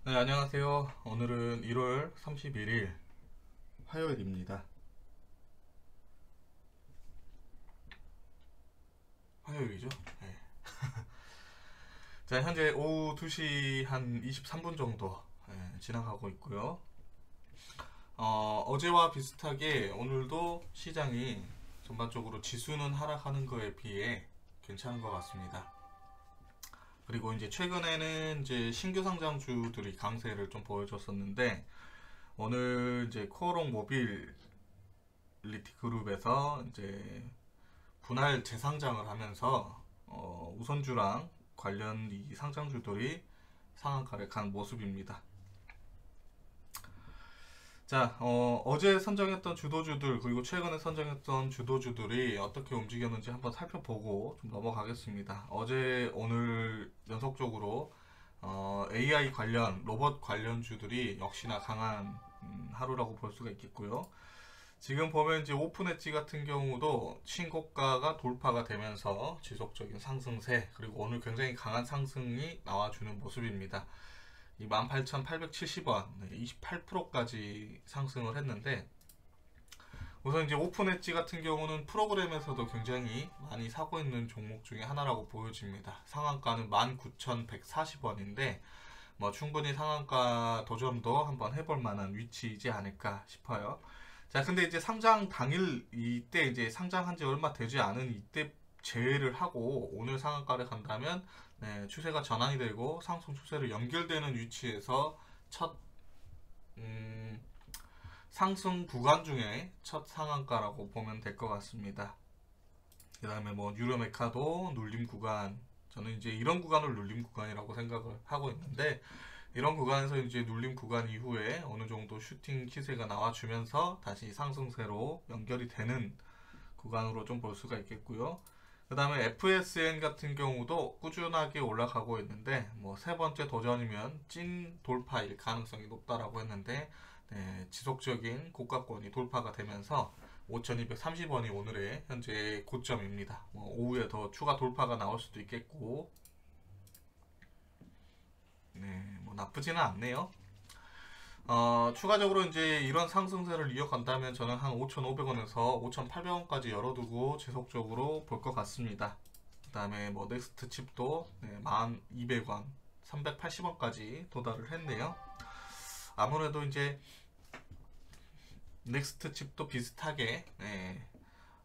네, 안녕하세요. 오늘은 1월 31일 화요일입니다. 화요일이죠? 네. 자, 현재 오후 2시 한 23분 정도 지나가고 있고요. 어제와 비슷하게 오늘도 시장이 전반적으로 지수는 하락하는 거에 비해 괜찮은 것 같습니다. 그리고 이제 최근에는 이제 신규 상장주들이 강세를 좀 보여줬었는데 오늘 이제 코오롱 모빌리티 그룹에서 이제 분할 재상장을 하면서 우선주랑 관련 이 상장주들이 상한가를 간 모습입니다. 자, 어제 선정했던 주도주들 그리고 최근에 선정했던 주도주들이 어떻게 움직였는지 한번 살펴보고 좀 넘어가겠습니다. 어제 오늘 연속적으로 AI 관련 로봇 관련주들이 역시나 강한 하루라고 볼 수가 있겠고요. 지금 보면 이제 오픈 엣지 같은 경우도 신고가가 돌파가 되면서 지속적인 상승세 그리고 오늘 굉장히 강한 상승이 나와주는 모습입니다. 이 18,870원 28%까지 상승을 했는데 우선 이제 오픈 엣지 같은 경우는 프로그램에서도 굉장히 많이 사고 있는 종목 중에 하나라고 보여집니다. 상한가는 19,140원인데 뭐 충분히 상한가 도전도 한번 해볼 만한 위치이지 않을까 싶어요. 자, 근데 이제 상장 당일 이때 이제 상장한 지 얼마 되지 않은 이때 제외를 하고 오늘 상한가를 간다면 추세가 전환이 되고 상승 추세로 연결되는 위치에서 첫 상승 구간 중에 첫 상한가라고 보면 될 것 같습니다. 그 다음에 뭐 유로메카도 눌림 구간, 저는 이제 이런 구간을 눌림 구간이라고 생각을 하고 있는데 이런 구간에서 이제 눌림 구간 이후에 어느 정도 슈팅 기세가 나와주면서 다시 상승세로 연결이 되는 구간으로 좀 볼 수가 있겠고요. 그 다음에 FSN 같은 경우도 꾸준하게 올라가고 있는데 뭐 세 번째 도전이면 찐 돌파일 가능성이 높다라고 했는데 지속적인 고가권이 돌파가 되면서 5,230원이 오늘의 현재 고점입니다. 뭐 오후에 더 추가 돌파가 나올 수도 있겠고 뭐 나쁘지는 않네요. 추가적으로 이제 이런 상승세를 이어간다면 저는 한 5,500원에서 5,800원까지 열어두고 지속적으로 볼 것 같습니다. 그 다음에 뭐 넥스트 칩도 1,200원, 380원까지 도달을 했네요. 아무래도 이제 넥스트 칩도 비슷하게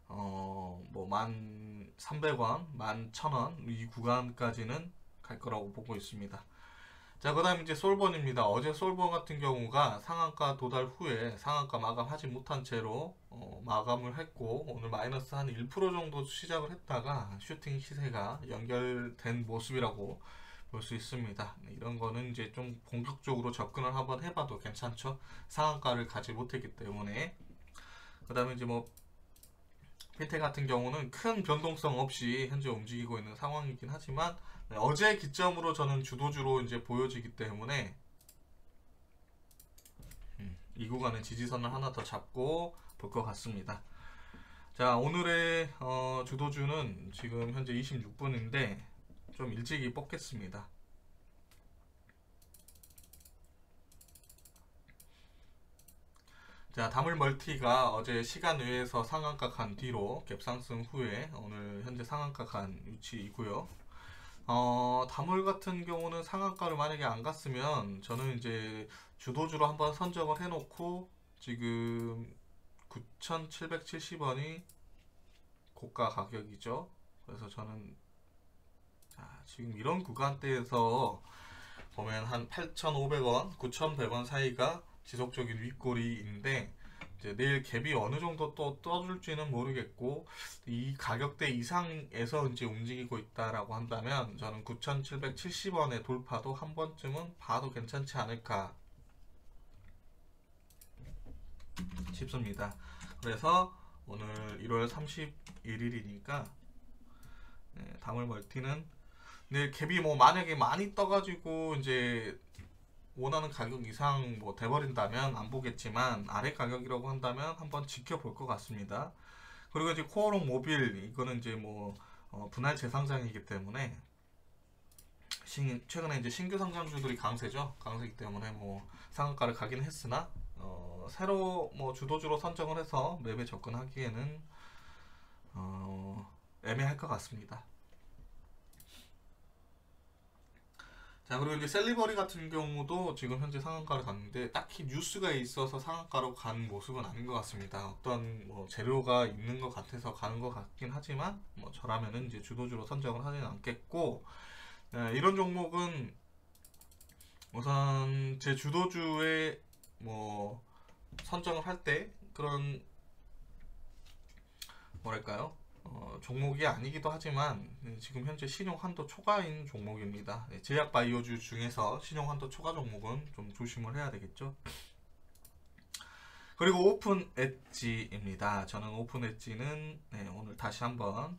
뭐 1,300원, 11,000원 이 구간까지는 갈 거라고 보고 있습니다. 자, 그 다음 이제 솔본입니다. 어제 솔본 같은 경우가 상한가 도달 후에 상한가 마감하지 못한 채로 마감을 했고 오늘 마이너스 한 1% 정도 시작을 했다가 슈팅 시세가 연결된 모습이라고 볼 수 있습니다. 이런 거는 이제 좀 공격적으로 접근을 한번 해봐도 괜찮죠. 상한가를 가지 못했기 때문에. 그 다음에 이제 뭐 핀텍 같은 경우는 큰 변동성 없이 현재 움직이고 있는 상황이긴 하지만 어제 기점으로 저는 주도주로 이제 보여지기 때문에 이 구간은 지지선을 하나 더 잡고 볼 것 같습니다. 자, 오늘의 주도주는 지금 현재 26분인데 좀 일찍이 뽑겠습니다. 자, 다물멀티가 어제 시간 외에서 상한가 간 뒤로 갭상승 후에 오늘 현재 상한가 간 위치이고요. 다물 같은 경우는 상한가를 만약에 안 갔으면 저는 이제 주도주로 한번 선정을 해놓고 지금 9,770원이 고가 가격이죠. 그래서 저는 지금 이런 구간대에서 보면 한 8,500원, 9,100원 사이가 지속적인 윗꼬리인데 이제 내일 갭이 어느 정도 또 떠줄지는 모르겠고 이 가격대 이상에서 이제 움직이고 있다라고 한다면 저는 9,770원의 돌파도 한 번쯤은 봐도 괜찮지 않을까 싶습니다. 그래서 오늘 1월 31일이니까 다물 멀티는 내일 갭이 뭐 만약에 많이 떠가지고 이제 원하는 가격 이상 뭐 돼버린다면 안 보겠지만 아래 가격이라고 한다면 한번 지켜볼 것 같습니다. 그리고 이제 코오롱 모빌 이거는 이제 뭐 분할 재상장이기 때문에 최근에 이제 신규 상장주들이 강세죠. 강세이기 때문에 뭐 상한가를 가긴 했으나 새로 뭐 주도주로 선정을 해서 맵에 접근하기에는 애매할 것 같습니다. 자, 그리고 이제 셀리버리 같은 경우도 지금 현재 상한가를 갔는데 딱히 뉴스가 있어서 상한가로 간 모습은 아닌 것 같습니다. 어떤 뭐 재료가 있는 것 같아서 가는 것 같긴 하지만 뭐 저라면은 이제 주도주로 선정을 하지는 않겠고, 이런 종목은 우선 제 주도주에 뭐 선정을 할 때 그런 뭐랄까요, 종목이 아니기도 하지만 지금 현재 신용 한도 초과인 종목입니다. 제약 바이오주 중에서 신용 한도 초과 종목은 좀 조심을 해야 되겠죠. 그리고 오픈 엣지입니다. 저는 오픈 엣지는 오늘 다시 한번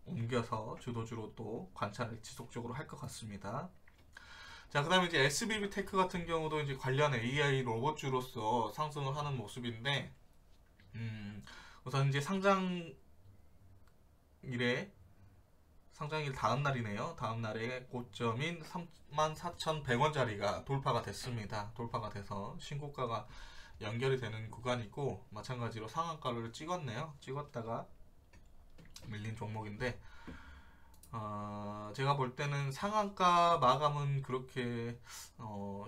옮겨서 주도주로 또 관찰을 지속적으로 할 것 같습니다. 자, 그 다음에 이제 SBB 테크 같은 경우도 이제 관련 AI 로봇주로서 상승을 하는 모습인데, 우선 이제 상장일 다음 날이네요. 다음 날에 고점인 34,100원짜리가 돌파가 됐습니다. 돌파가 돼서 신고가가 연결이 되는 구간이고, 마찬가지로 상한가를 찍었네요. 찍었다가 밀린 종목인데, 제가 볼 때는 상한가 마감은 그렇게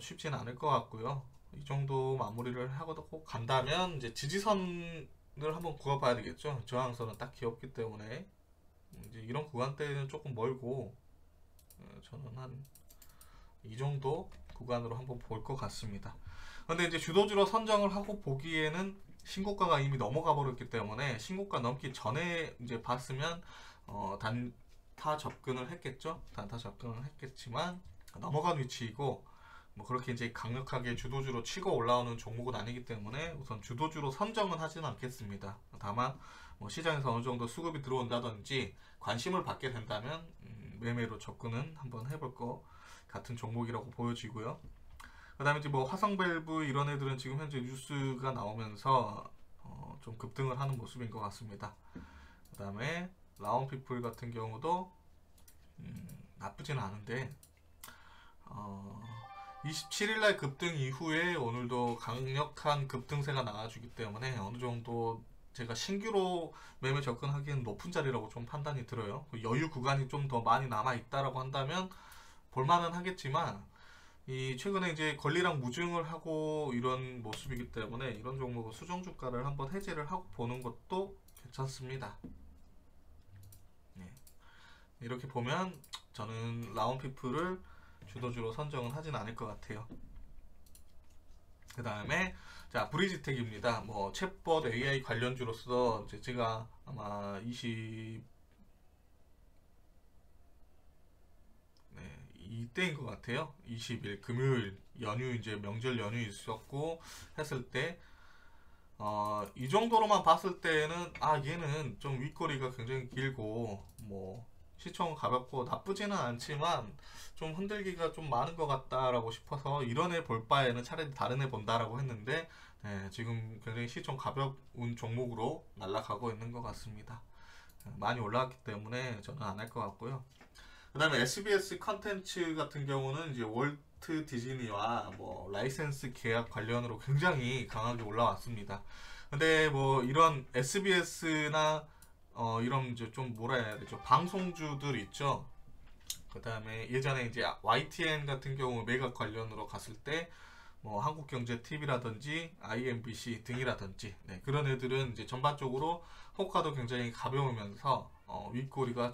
쉽지는 않을 것 같고요. 이 정도 마무리를 하고 간다면 이제 지지선을 한번 그어봐야 되겠죠. 저항선은 딱히 없기 때문에 이제 이런 구간대는 조금 멀고, 저는 한 이 정도 구간으로 한번 볼 것 같습니다. 근데 이제 주도주로 선정을 하고 보기에는 신고가가 이미 넘어가 버렸기 때문에 신고가 넘기 전에 이제 봤으면 단타 접근을 했겠죠. 단타 접근을 했겠지만 넘어간 위치이고, 뭐 그렇게 이제 강력하게 주도주로 치고 올라오는 종목은 아니기 때문에 우선 주도주로 선정은 하지는 않겠습니다. 다만 뭐 시장에서 어느 정도 수급이 들어온다든지 관심을 받게 된다면 매매로 접근은 한번 해볼 것 같은 종목이라고 보여지고요. 그 다음에 이제 뭐 화성밸브 이런 애들은 지금 현재 뉴스가 나오면서 좀 급등을 하는 모습인 것 같습니다. 그 다음에 라온피플 같은 경우도 나쁘진 않은데 27일날 급등 이후에 오늘도 강력한 급등세가 나와주기 때문에 어느 정도 제가 신규로 매매 접근하기엔 높은 자리라고 좀 판단이 들어요. 여유 구간이 좀 더 많이 남아 있다라고 한다면 볼만은 하겠지만, 이 최근에 이제 권리랑 무증을 하고 이런 모습이기 때문에 이런 종목은 수정 주가를 한번 해제를 하고 보는 것도 괜찮습니다. 이렇게 보면 저는 라온피플을 주도주로 선정은 하진 않을 것 같아요. 그 다음에 자, 브리지텍입니다. 뭐 챗봇 AI 관련주로서 이제 제가 아마 22대인 것 같아요. 20일 금요일 연휴, 이제 명절 연휴 있었고 했을 때 이 정도로만 봤을 때는 얘는 좀 윗꼬리가 굉장히 길고 뭐 시총 가볍고 나쁘지는 않지만 좀 흔들기가 좀 많은 것 같다라고 싶어서 이런 애 볼 바에는 차라리 다른 애 본다라고 했는데, 지금 굉장히 시총 가벼운 종목으로 날아가고 있는 것 같습니다. 많이 올라왔기 때문에 저는 안 할 것 같고요. 그 다음에 SBS 컨텐츠 같은 경우는 이제 월트 디즈니와 뭐 라이센스 계약 관련으로 굉장히 강하게 올라왔습니다. 근데 뭐 이런 SBS나 이런 이제 좀 뭐라 해야 되죠? 방송주들 있죠. 그 다음에 예전에 이제 YTN 같은 경우 매각 관련으로 갔을 때 뭐 한국경제TV라든지 IMBC 등이라든지 그런 애들은 이제 전반적으로 호가도 굉장히 가벼우면서 윗꼬리가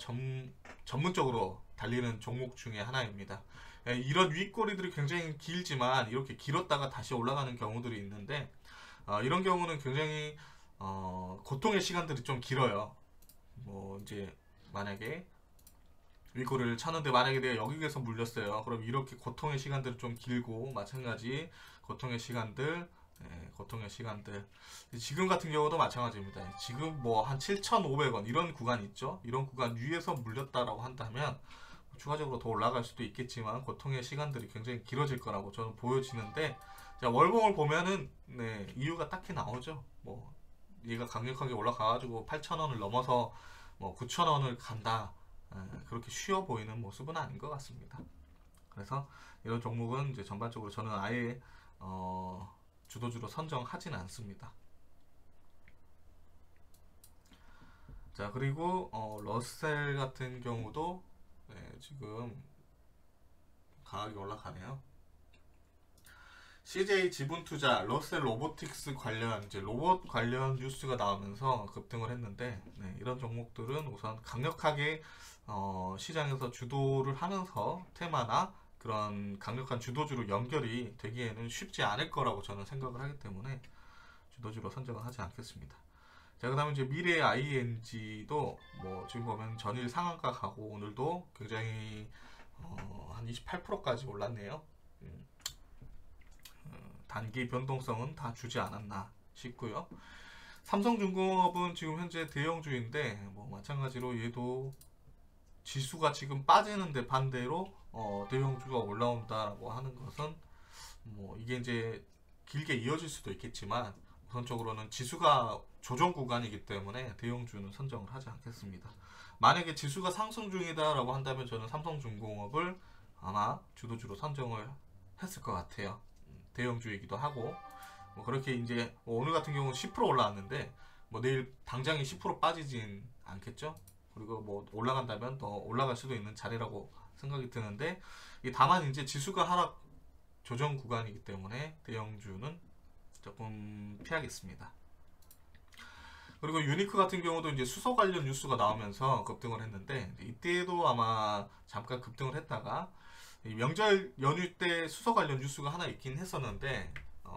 전문적으로 달리는 종목 중에 하나입니다. 이런 윗꼬리들이 굉장히 길지만 이렇게 길었다가 다시 올라가는 경우들이 있는데, 이런 경우는 굉장히 고통의 시간들이 좀 길어요. 뭐 이제 만약에 윗꼬리를 쳤는데 만약에 내가 여기에서 물렸어요. 그럼 이렇게 고통의 시간들이 좀 길고, 마찬가지 고통의 시간들, 지금 같은 경우도 마찬가지입니다. 지금 뭐 한 7,500원 이런 구간 있죠. 이런 구간 위에서 물렸다라고 한다면 추가적으로 더 올라갈 수도 있겠지만 고통의 시간들이 굉장히 길어질 거라고 저는 보여지는데, 자, 월봉을 보면은 이유가 딱히 나오죠. 뭐 얘가 강력하게 올라가가지고 8,000원을 넘어서 뭐 9,000원을 간다. 그렇게 쉬워 보이는 모습은 아닌 것 같습니다. 그래서 이런 종목은 이제 전반적으로 저는 아예 주도주로 선정하진 않습니다. 자, 그리고 러셀 같은 경우도 지금 강하게 올라가네요. CJ 지분투자, 러셀 로보틱스 관련 이제 로봇 관련 뉴스가 나오면서 급등을 했는데, 이런 종목들은 우선 강력하게 시장에서 주도를 하면서 테마나 그런 강력한 주도주로 연결이 되기에는 쉽지 않을 거라고 저는 생각을 하기 때문에 주도주로 선정을 하지 않겠습니다. 자, 그 다음에 이제 미래 ING도 뭐 지금 보면 전일 상한가 가고 오늘도 굉장히 한 28%까지 올랐네요. 단기 변동성은 다 주지 않았나 싶고요. 삼성중공업은 지금 현재 대형주인데 뭐 마찬가지로 얘도 지수가 지금 빠지는데 반대로 대형주가 올라온다라고 하는 것은 뭐 이게 이제 길게 이어질 수도 있겠지만 우선적으로는 지수가 조정 구간이기 때문에 대형주는 선정을 하지 않겠습니다. 만약에 지수가 상승 중이다라고 한다면 저는 삼성중공업을 아마 주도주로 선정을 했을 것 같아요. 대형주이기도 하고 뭐 그렇게 이제 오늘 같은 경우는 10% 올라왔는데 뭐 내일 당장에 10% 빠지진 않겠죠. 그리고 뭐 올라간다면 더 올라갈 수도 있는 자리라고 생각이 드는데 다만 이제 지수가 하락 조정 구간이기 때문에 대형주는 조금 피하겠습니다. 그리고 유니크 같은 경우도 이제 수소 관련 뉴스가 나오면서 급등을 했는데 이때도 아마 잠깐 급등을 했다가 명절 연휴 때 수소 관련 뉴스가 하나 있긴 했었는데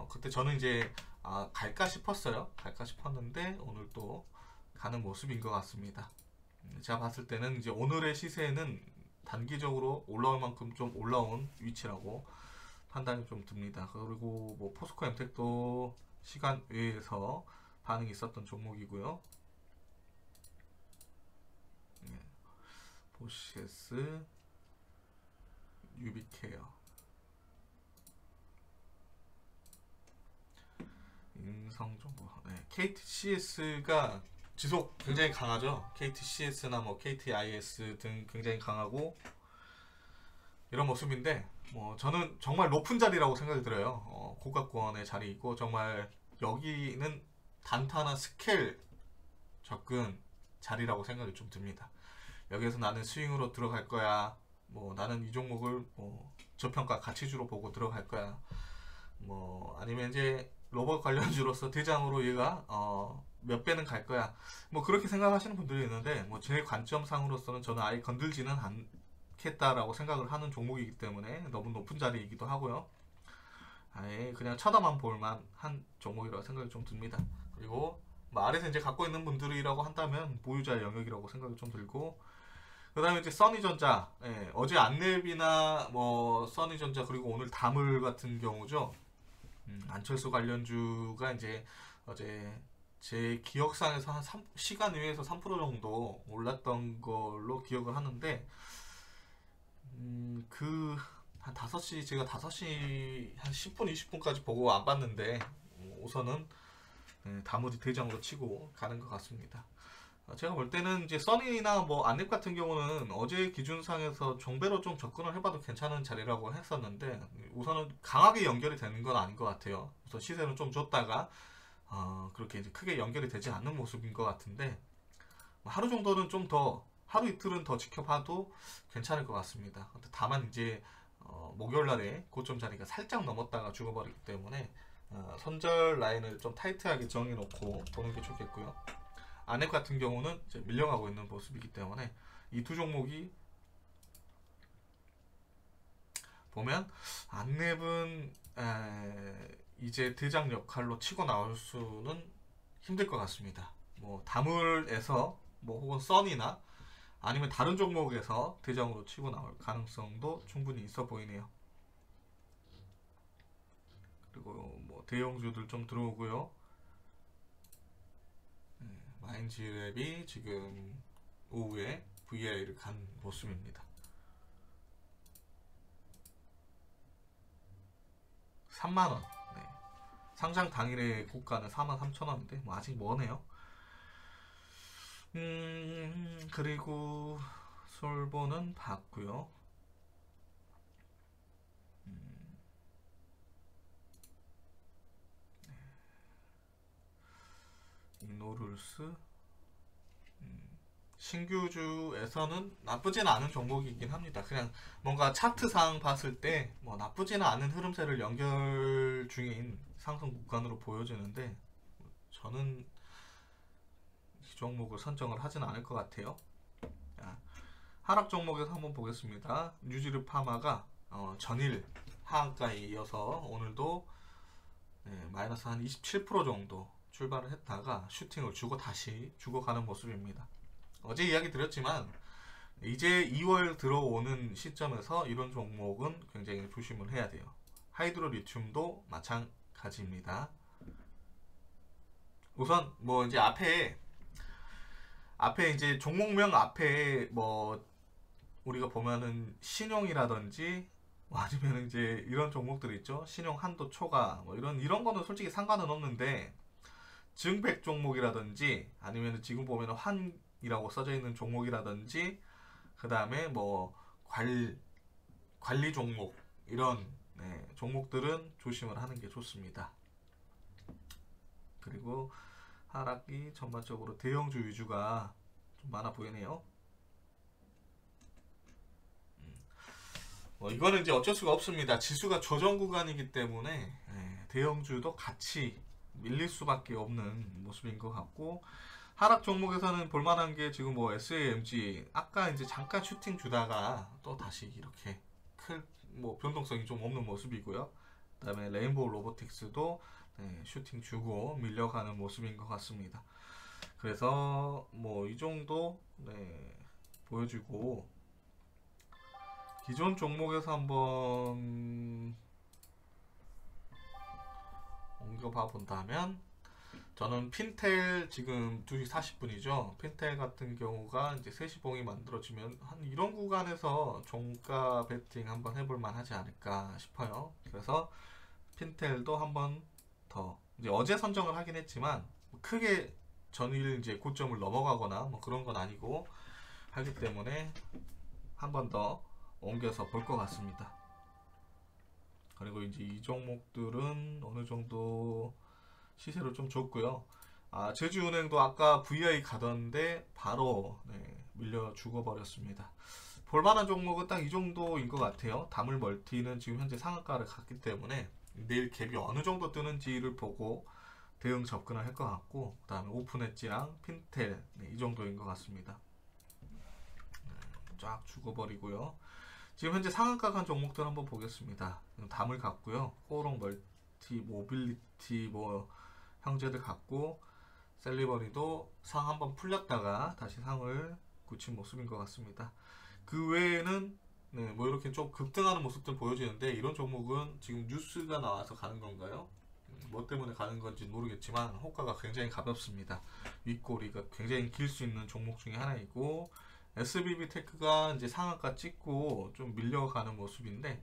그때 저는 이제 갈까 싶었어요. 갈까 싶었는데 오늘 또 가는 모습인 것 같습니다. 제가 봤을 때는 이제 오늘의 시세는 단기적으로 올라올 만큼 좀 올라온 위치라고 판단이 좀 듭니다. 그리고 뭐 포스코 엠텍도 시간 외에서 반응이 있었던 종목이고요. 보시에스, 유비케어, 인성정보, KTCS가 지속 굉장히 강하죠. KTCS나 뭐 KTIS 등 굉장히 강하고 이런 모습인데 뭐 저는 정말 높은 자리라고 생각이 들어요. 고가권의 자리이고 정말 여기는 단타나 스케일 접근 자리라고 생각이 좀 듭니다. 여기에서 나는 스윙으로 들어갈 거야. 뭐 나는 이 종목을 뭐 저평가 가치주로 보고 들어갈 거야. 뭐 아니면 이제 로봇 관련주로서 대장으로 얘가 몇 배는 갈 거야. 뭐 그렇게 생각하시는 분들이 있는데 뭐 제 관점상으로서는 저는 아예 건들지는 않겠다라고 생각을 하는 종목이기 때문에 너무 높은 자리이기도 하고요. 아예 그냥 쳐다만 볼만 한 종목이라고 생각이 좀 듭니다. 그리고 뭐 아래서 이제 갖고 있는 분들이라고 한다면 보유자 영역이라고 생각이 좀 들고 그 다음에 이제 써니전자 어제 안랩이나 뭐 써니전자 그리고 오늘 다물 같은 경우죠. 안철수 관련주가 이제 어제 제 기억상에서 한 시간 외에서 3% 정도 올랐던 걸로 기억을 하는데 한 5시 제가 5시 한 10분 20분까지 보고 안 봤는데 우선은 다물이 대장으로 치고 가는 것 같습니다. 제가 볼 때는 이제 써니나 뭐 안랩 같은 경우는 어제 기준상에서 종배로 좀 접근을 해봐도 괜찮은 자리라고 했었는데 우선은 강하게 연결이 되는 건 아닌 것 같아요. 우선 시세는 좀 줬다가 그렇게 이제 크게 연결이 되지 않는 모습인 것 같은데 하루 정도는 좀 더 하루 이틀은 더 지켜봐도 괜찮을 것 같습니다. 다만 이제 목요일날에 고점 자리가 살짝 넘었다가 죽어버리기 때문에 손절 라인을 좀 타이트하게 정해놓고 보는 게 좋겠고요. 안랩 같은 경우는 이제 밀려가고 있는 모습이기 때문에 이 두 종목이 보면 안랩은 이제 대장 역할로 치고 나올 수는 힘들 것 같습니다. 뭐 다물에서 뭐 혹은 써니나 아니면 다른 종목에서 대장으로 치고 나올 가능성도 충분히 있어 보이네요. 그리고 뭐 대형주들 좀 들어오고요. 마인지랩이 지금 오후에 VI를 간 모습입니다. 3만원. 상장 당일의 고가는 43,000원인데 뭐 아직 머네요. 그리고 솔보는 봤고요. 이노룰스 신규주에서는 나쁘진 않은 종목이긴 합니다. 그냥 뭔가 차트상 봤을 때 뭐 나쁘지는 않은 흐름세를 연결 중인 상승 구간으로 보여지는데 저는 이 종목을 선정을 하진 않을 것 같아요. 자, 하락 종목에서 한번 보겠습니다. 뉴지르 파마가 전일 하한가에 이어서 오늘도 마이너스 한 27% 정도 출발을 했다가 슈팅을 주고 다시 죽어가는 모습입니다. 어제 이야기 드렸지만 이제 2월 들어오는 시점에서 이런 종목은 굉장히 조심을 해야 돼요. 하이드로 리튬도 마찬가지입니다. 우선 뭐 이제 앞에 이제 종목명 앞에 뭐 우리가 보면은 신용이라든지 뭐 아니면 이제 이런 종목들 있죠. 신용 한도 초과 뭐 이런 거는 솔직히 상관은 없는데 증백 종목이라든지 아니면 지금 보면 환이라고 써져 있는 종목이라든지 그 다음에 뭐 관리 종목 이런 종목들은 조심을 하는 게 좋습니다. 그리고 하락이 전반적으로 대형주 위주가 좀 많아 보이네요. 이거는 이제 어쩔 수가 없습니다. 지수가 조정 구간이기 때문에 대형주도 같이 밀릴 수밖에 없는 모습인 것 같고, 하락 종목에서는 볼만한 게 지금 뭐 SAMG 아까 이제 잠깐 슈팅 주다가 또 다시 이렇게 큰 뭐 변동성이 좀 없는 모습이고요. 그다음에 레인보우 로보틱스도 슈팅 주고 밀려가는 모습인 것 같습니다. 그래서 뭐 이 정도 보여주고 기존 종목에서 한번 옮겨봐 본다면 저는 핀텔 지금 2시 40분이죠. 핀텔 같은 경우가 이제 3시 봉이 만들어지면 한 이런 구간에서 종가 베팅 한번 해볼만 하지 않을까 싶어요. 그래서 핀텔도 한번 더 이제 어제 선정을 하긴 했지만 크게 전일 이제 고점을 넘어가거나 뭐 그런 건 아니고 하기 때문에 한 번 더 옮겨서 볼 것 같습니다. 그리고 이제 이 종목들은 어느 정도 시세로 좀 좋고요. 제주은행도 아까 VI 가던데 바로 밀려 죽어버렸습니다. 볼만한 종목은 딱 이 정도인 것 같아요. 다물 멀티는 지금 현재 상한가를 갔기 때문에 내일 갭이 어느 정도 뜨는지를 보고 대응 접근을 할 것 같고, 그 다음에 오픈엣지랑 핀텔 이 정도인 것 같습니다. 쫙 죽어버리고요. 지금 현재 상한가 간 종목들 한번 보겠습니다. 담을 갔고요. 코오롱 멀티, 모빌리티 뭐 형제들 갔고, 셀리버리도 상 한번 풀렸다가 다시 상을 굳힌 모습인 것 같습니다. 그 외에는 뭐 이렇게 좀 급등하는 모습들 보여지는데, 이런 종목은 지금 뉴스가 나와서 가는 건가요? 뭐 때문에 가는 건지 모르겠지만 호가가 굉장히 가볍습니다. 윗꼬리가 굉장히 길 수 있는 종목 중에 하나이고, SBB 테크가 이제 상한가 찍고 좀 밀려가는 모습인데,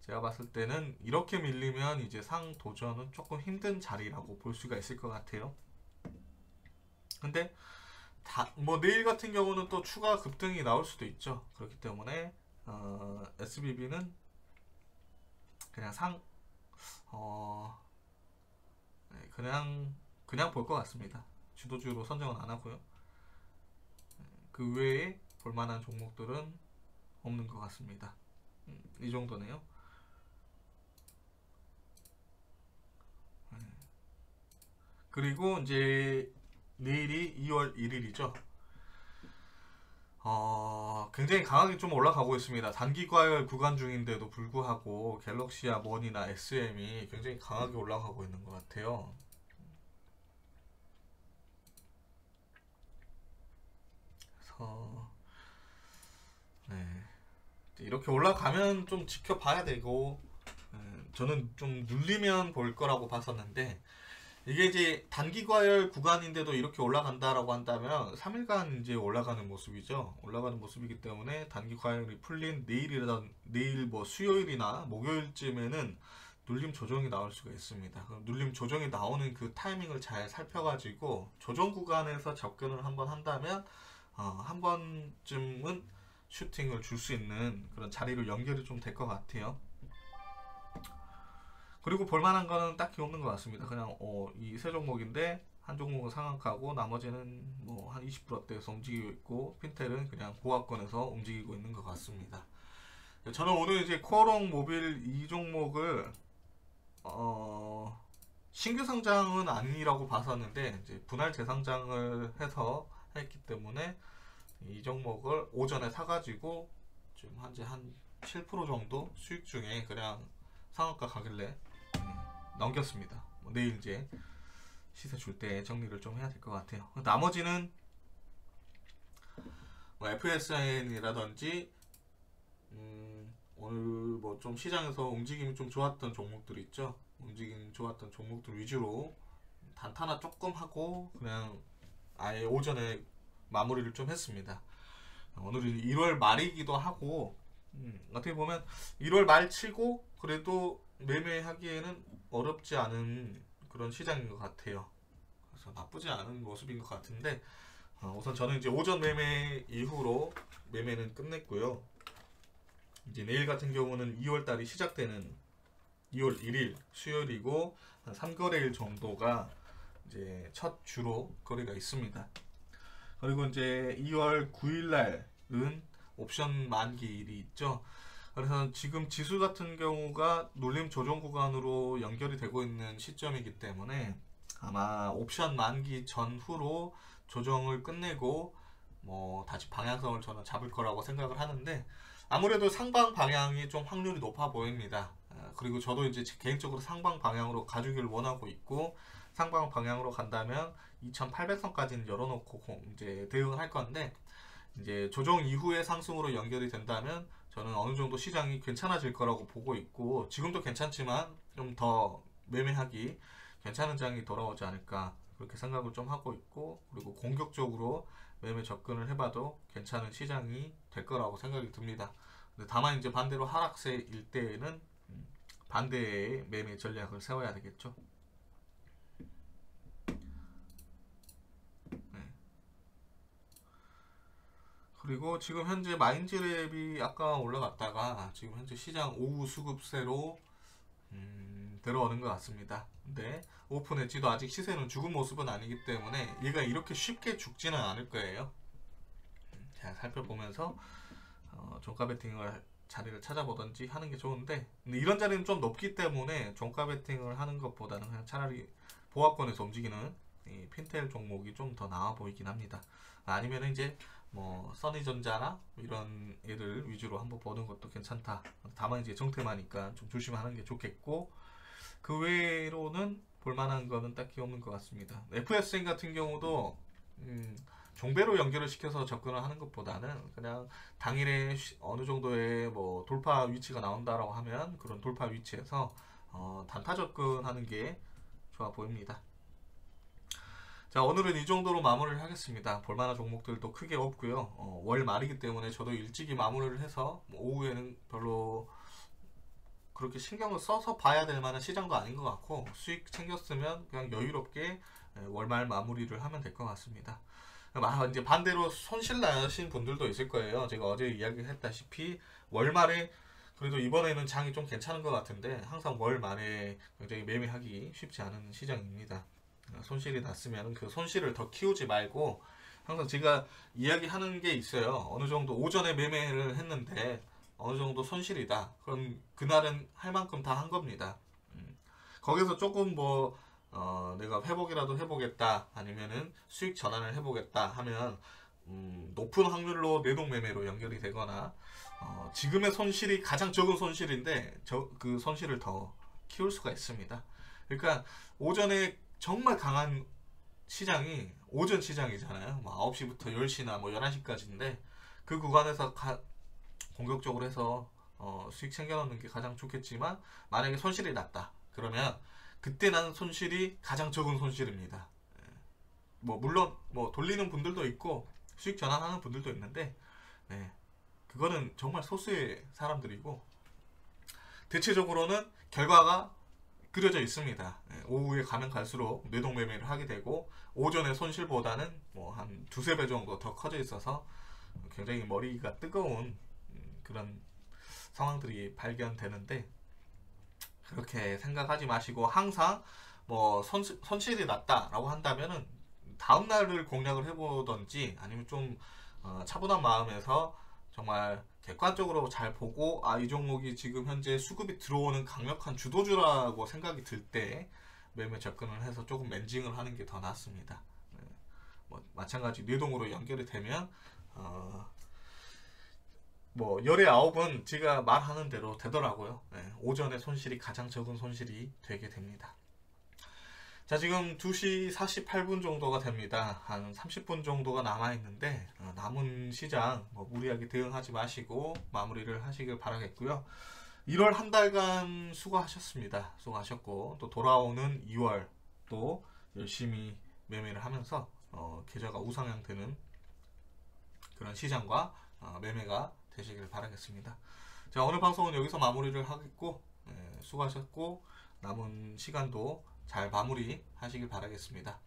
제가 봤을 때는 이렇게 밀리면 이제 상 도전은 조금 힘든 자리라고 볼 수가 있을 것 같아요. 근데 뭐 내일 같은 경우는 또 추가 급등이 나올 수도 있죠. 그렇기 때문에 SBB는 그냥 그냥 볼 것 같습니다. 주도주로 선정은 안 하고요. 그 외에 볼만한 종목들은 없는 것 같습니다. 이 정도네요. 그리고 이제 내일이 2월 1일이죠. 굉장히 강하게 좀 올라가고 있습니다. 단기 과열 구간 중인데도 불구하고 갤럭시아 머니나 SM이 굉장히 강하게 올라가고 있는 것 같아요. 그래서 이렇게 올라가면 좀 지켜봐야 되고, 저는 좀 눌리면 볼 거라고 봤었는데, 이게 이제 단기 과열 구간인데도 이렇게 올라간다라고 한다면 3일간 이제 올라가는 모습이죠. 올라가는 모습이기 때문에 단기 과열이 풀린 내일 뭐 수요일이나 목요일쯤에는 눌림 조정이 나올 수가 있습니다. 그럼 눌림 조정이 나오는 그 타이밍을 잘 살펴가지고 조정 구간에서 접근을 한번 한다면 한 번쯤은 슈팅을 줄 수 있는 그런 자리로 연결이 좀 될 것 같아요. 그리고 볼만한 거는 딱히 없는 것 같습니다. 그냥 이 세 종목인데 한 종목은 상한가고 나머지는 뭐 한 20%대에서 움직이고 있고 핀텔은 그냥 보합권에서 움직이고 있는 것 같습니다. 저는 오늘 이제 코어롱 모빌 이 종목을 신규 상장은 아니라고 봤었는데 이제 분할 재상장을 해서 했기 때문에 이 종목을 오전에 사가지고 지금 현재 한 7% 정도 수익 중에 그냥 상한가 가길래 넘겼습니다. 내일 이제 시세 줄 때 정리를 좀 해야 될 것 같아요. 나머지는 뭐 FSN이라든지 오늘 뭐 좀 시장에서 움직임이 좀 좋았던 종목들 있죠. 움직임 좋았던 종목들 위주로 단타나 조금 하고 그냥 아예 오전에 마무리를 좀 했습니다. 오늘은 1월 말이기도 하고 어떻게 보면 1월 말 치고 그래도 매매하기에는 어렵지 않은 그런 시장인 것 같아요. 그래서 나쁘지 않은 모습인 것 같은데 우선 저는 이제 오전 매매 이후로 매매는 끝냈고요. 이제 내일 같은 경우는 2월 달이 시작되는 2월 1일 수요일이고 한 3거래일 정도가 이제 첫 주로 거래가 있습니다. 그리고 이제 2월 9일 날은 옵션 만기일이 있죠. 그래서 지금 지수 같은 경우가 눌림 조정 구간으로 연결이 되고 있는 시점이기 때문에 아마 옵션 만기 전후로 조정을 끝내고 뭐 다시 방향성을 저는 잡을 거라고 생각을 하는데 아무래도 상방 방향이 좀 확률이 높아 보입니다. 그리고 저도 이제 개인적으로 상방 방향으로 가주기를 원하고 있고 상방 방향으로 간다면 2800선까지는 열어놓고 이제 대응을 할 건데 이제 조정 이후의 상승으로 연결이 된다면 저는 어느 정도 시장이 괜찮아질 거라고 보고 있고 지금도 괜찮지만 좀 더 매매하기 괜찮은 장이 돌아오지 않을까 그렇게 생각을 좀 하고 있고 그리고 공격적으로 매매 접근을 해봐도 괜찮은 시장이 될 거라고 생각이 듭니다. 근데 다만 이제 반대로 하락세일 때에는 반대의 매매 전략을 세워야 되겠죠. 그리고 지금 현재 마인즈랩이 아까 올라갔다가 지금 현재 시장 오후 수급세로 들어오는 것 같습니다. 근데 오픈 엣지도 아직 시세는 죽은 모습은 아니기 때문에 얘가 이렇게 쉽게 죽지는 않을 거예요. 자, 살펴보면서 종가 베팅을 자리를 찾아보든지 하는 게 좋은데 근데 이런 자리는 좀 높기 때문에 종가 베팅을 하는 것보다는 그냥 차라리 보합권에서 움직이는 이 핀텔 종목이 좀 더 나아 보이긴 합니다. 아니면 이제 뭐 써니전자나 이런 애들 위주로 한번 보는 것도 괜찮다. 다만 이제 정테마니까 좀 조심하는 게 좋겠고 그 외로는 볼만한 거는 딱히 없는 것 같습니다. FSN 같은 경우도 종배로 연결을 시켜서 접근을 하는 것보다는 그냥 당일에 어느 정도의 뭐 돌파 위치가 나온다라고 하면 그런 돌파 위치에서 단타 접근하는 게 좋아 보입니다. 자, 오늘은 이 정도로 마무리를 하겠습니다. 볼만한 종목들도 크게 없고요. 월 말이기 때문에 저도 일찍이 마무리를 해서 뭐 오후에는 별로 그렇게 신경을 써서 봐야 될 만한 시장도 아닌 것 같고 수익 챙겼으면 그냥 여유롭게 월말 마무리를 하면 될 것 같습니다. 이제 반대로 손실 나신 분들도 있을 거예요. 제가 어제 이야기했다시피 월말에 그래도 이번에는 장이 좀 괜찮은 것 같은데 항상 월말에 굉장히 매매하기 쉽지 않은 시장입니다. 손실이 났으면 그 손실을 더 키우지 말고 항상 제가 이야기하는 게 있어요. 어느 정도 오전에 매매를 했는데 어느 정도 손실이다. 그럼 그날은 할 만큼 다 한 겁니다. 거기서 조금 뭐 내가 회복이라도 해보겠다 아니면은 수익 전환을 해보겠다 하면 높은 확률로 내동 매매로 연결이 되거나 지금의 손실이 가장 적은 손실인데 그 손실을 더 키울 수가 있습니다. 그러니까 오전에 정말 강한 시장이 오전 시장이잖아요. 뭐 9시부터 10시나 뭐 11시까지인데 그 구간에서 공격적으로 해서 수익 챙겨놓는 게 가장 좋겠지만 만약에 손실이 났다. 그러면 그때 나는 손실이 가장 적은 손실입니다. 뭐 물론 뭐 돌리는 분들도 있고 수익 전환하는 분들도 있는데 그거는 정말 소수의 사람들이고 대체적으로는 결과가 그려져 있습니다. 오후에 가면 갈수록 뇌동 매매를 하게 되고 오전의 손실보다는 뭐 한 두세 배 정도 더 커져 있어서 굉장히 머리가 뜨거운 그런 상황들이 발견되는데, 그렇게 생각하지 마시고 항상 뭐 손실이 났다라고 한다면은 다음 날을 공략을 해보던지, 아니면 좀 차분한 마음에서 정말 객관적으로 잘 보고, 이 종목이 지금 현재 수급이 들어오는 강력한 주도주라고 생각이 들 때 매매 접근을 해서 조금 멘징을 하는 게 더 낫습니다. 뭐 마찬가지 뇌동으로 연결이 되면 뭐 열의 아홉은 제가 말하는 대로 되더라고요. 오전에 손실이 가장 적은 손실이 되게 됩니다. 자, 지금 2시 48분 정도가 됩니다. 한 30분 정도가 남아있는데 남은 시장 뭐 무리하게 대응하지 마시고 마무리를 하시길 바라겠고요. 1월 한 달간 수고하셨습니다. 수고하셨고, 또 돌아오는 2월 또 열심히 매매를 하면서 계좌가 우상향 되는 그런 시장과 매매가 되시길 바라겠습니다. 자, 오늘 방송은 여기서 마무리를 하겠고, 수고하셨고 남은 시간도 잘 마무리 하시길 바라겠습니다.